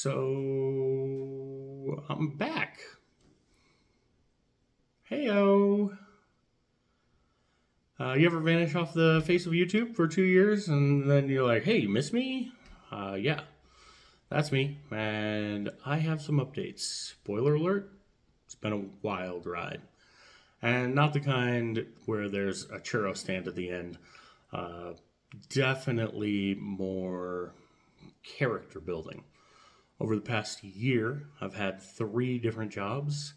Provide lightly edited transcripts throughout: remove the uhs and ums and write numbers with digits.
So I'm back. Heyo. You ever vanish off the face of YouTube for 2 years and then you're like, hey, you miss me? Yeah, that's me. And I have some updates. Spoiler alert, it's been a wild ride. And not the kind where there's a churro stand at the end. Uh, Definitely more character building. Over the past year, I've had 3 different jobs,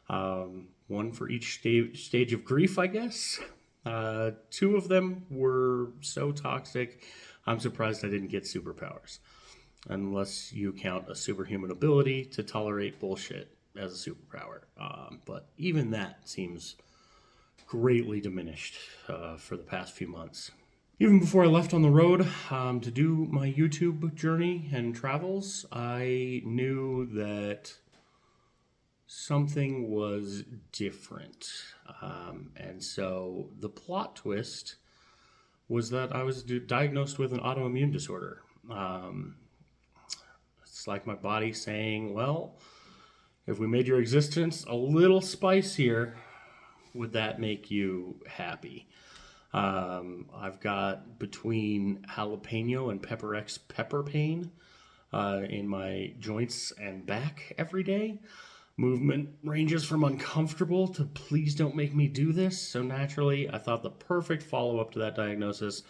one for each stage of grief, I guess. 2 of them were so toxic, I'm surprised I didn't get superpowers, unless you count a superhuman ability to tolerate bullshit as a superpower. But even that seems greatly diminished for the past few months. Even before I left on the road to do my YouTube journey and travels, I knew that something was different. And so the plot twist was that I was diagnosed with an autoimmune disorder. It's like my body saying, well, if we made your existence a little spicier, would that make you happy? I've got between jalapeno and Pepper X pepper pain in my joints and back every day. Movement ranges from uncomfortable to please don't make me do this. So naturally, I thought the perfect follow up to that diagnosis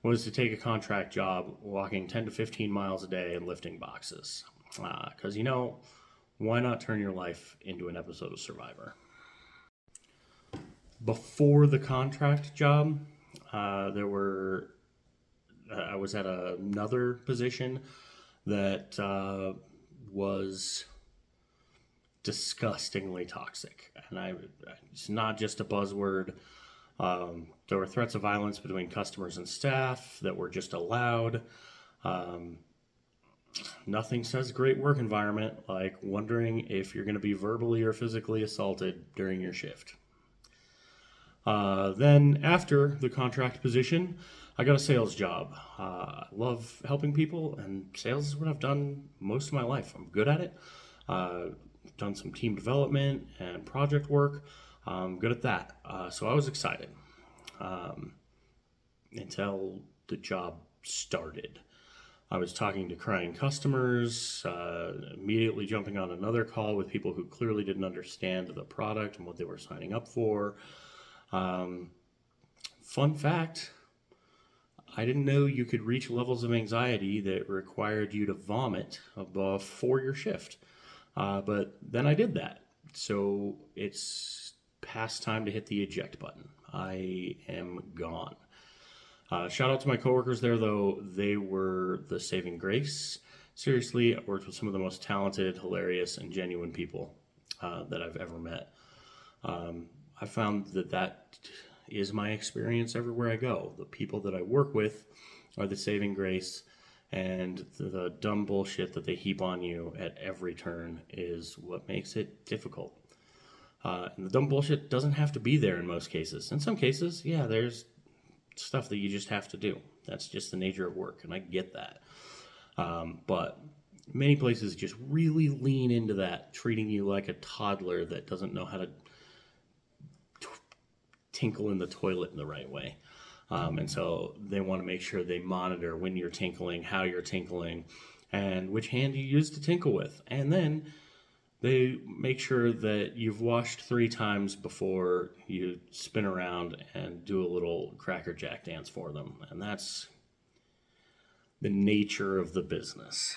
was to take a contract job walking 10 to 15 miles a day and lifting boxes. Because, why not turn your life into an episode of Survivor? Before the contract job, I was at another position that was disgustingly toxic, and it's not just a buzzword. There were threats of violence between customers and staff that were just allowed. Nothing says great work environment like wondering if you're going to be verbally or physically assaulted during your shift. Then after the contract position, I got a sales job. I love helping people, and sales is what I've done most of my life. I'm good at it. Done some team development and project work. I'm good at that. So I was excited until the job started. I was talking to crying customers, immediately jumping on another call with people who clearly didn't understand the product and what they were signing up for. Fun fact, I didn't know you could reach levels of anxiety that required you to vomit before your shift. But then I did that. So it's past time to hit the eject button. I am gone. Shout out to my coworkers there, though. They were the saving grace. Seriously, I worked with some of the most talented, hilarious, and genuine people that I've ever met. I found that is my experience everywhere I go. The people that I work with are the saving grace, and the dumb bullshit that they heap on you at every turn is what makes it difficult. And the dumb bullshit doesn't have to be there in most cases. In some cases, yeah, there's stuff that you just have to do. That's just the nature of work, and I get that. But many places just really lean into that, treating you like a toddler that doesn't know how to tinkle in the toilet in the right way. And so they want to make sure they monitor when you're tinkling, how you're tinkling, and which hand you use to tinkle with. And then they make sure that you've washed 3 times before you spin around and do a little Cracker Jack dance for them. And that's the nature of the business.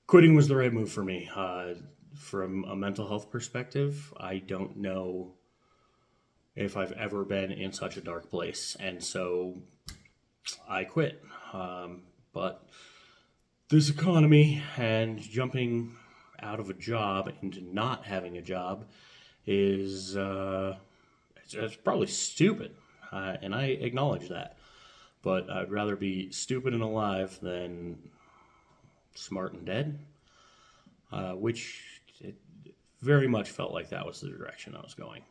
Quitting was the right move for me. From a mental health perspective, I don't know if I've ever been in such a dark place. And so I quit. But this economy and jumping out of a job into not having a job is it's probably stupid. And I acknowledge that. But I'd rather be stupid and alive than smart and dead, which it very much felt like that was the direction I was going.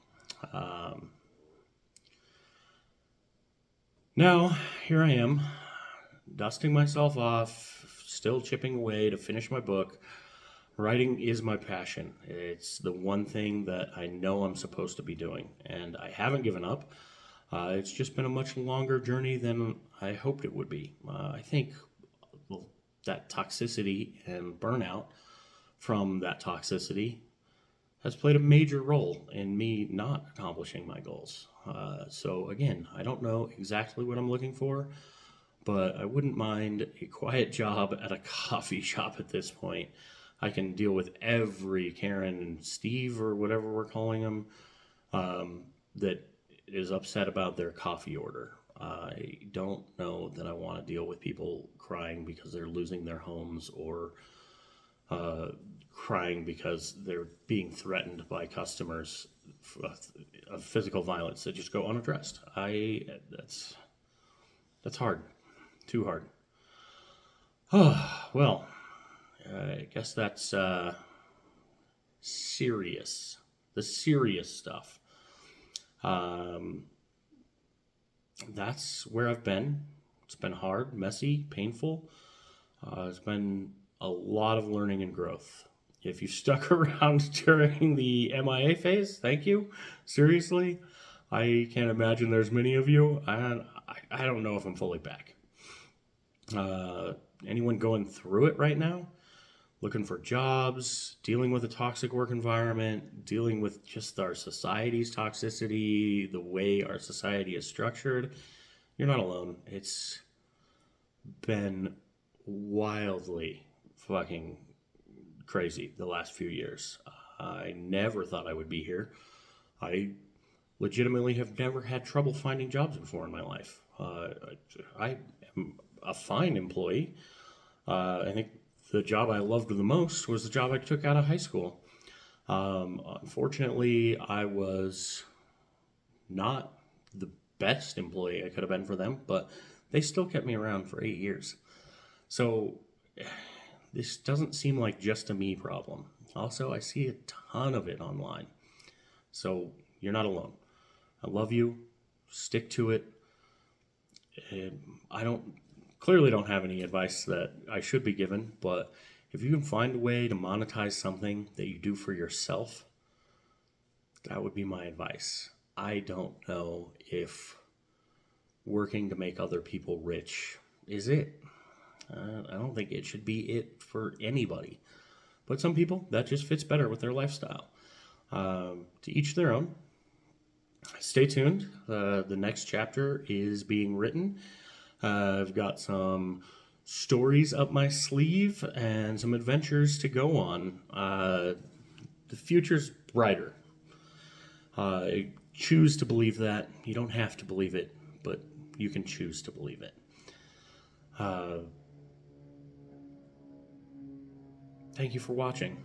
Now, here I am, dusting myself off, still chipping away to finish my book, Writing is my passion. It's the one thing that I know I'm supposed to be doing, and I haven't given up. It's just been a much longer journey than I hoped it would be. I think well, that toxicity and burnout from that toxicity has played a major role in me not accomplishing my goals. So, again, I don't know exactly what I'm looking for, but I wouldn't mind a quiet job at a coffee shop at this point. I can deal with every Karen and Steve or whatever we're calling them that is upset about their coffee order. I don't know that I want to deal with people crying because they're losing their homes or crying because they're being threatened by customers of physical violence that just go unaddressed. That's hard, too hard. Well, I guess that's serious. The serious stuff. That's where I've been. It's been hard, messy, painful. It's been a lot of learning and growth. If you stuck around during the MIA phase, thank you. Seriously, I can't imagine there's many of you. I don't know if I'm fully back. Anyone going through it right now? Looking for jobs, dealing with a toxic work environment, dealing with just our society's toxicity, the way our society is structured, you're not alone. It's been wildly fucking crazy the last few years. I never thought I would be here. I legitimately have never had trouble finding jobs before in my life. I am a fine employee. I think the job I loved the most was the job I took out of high school. Unfortunately, I was not the best employee I could have been for them, but they still kept me around for 8 years. So this doesn't seem like just a me problem. Also, I see a ton of it online. So you're not alone. I love you. Stick to it. I clearly don't have any advice that I should be given, but if you can find a way to monetize something that you do for yourself, that would be my advice. I don't know if working to make other people rich is it. I don't think it should be it for anybody. But some people, that just fits better with their lifestyle. To each their own. Stay tuned. The next chapter is being written. I've got some stories up my sleeve and some adventures to go on. The future's brighter. Choose to believe that. You don't have to believe it, but you can choose to believe it. Thank you for watching.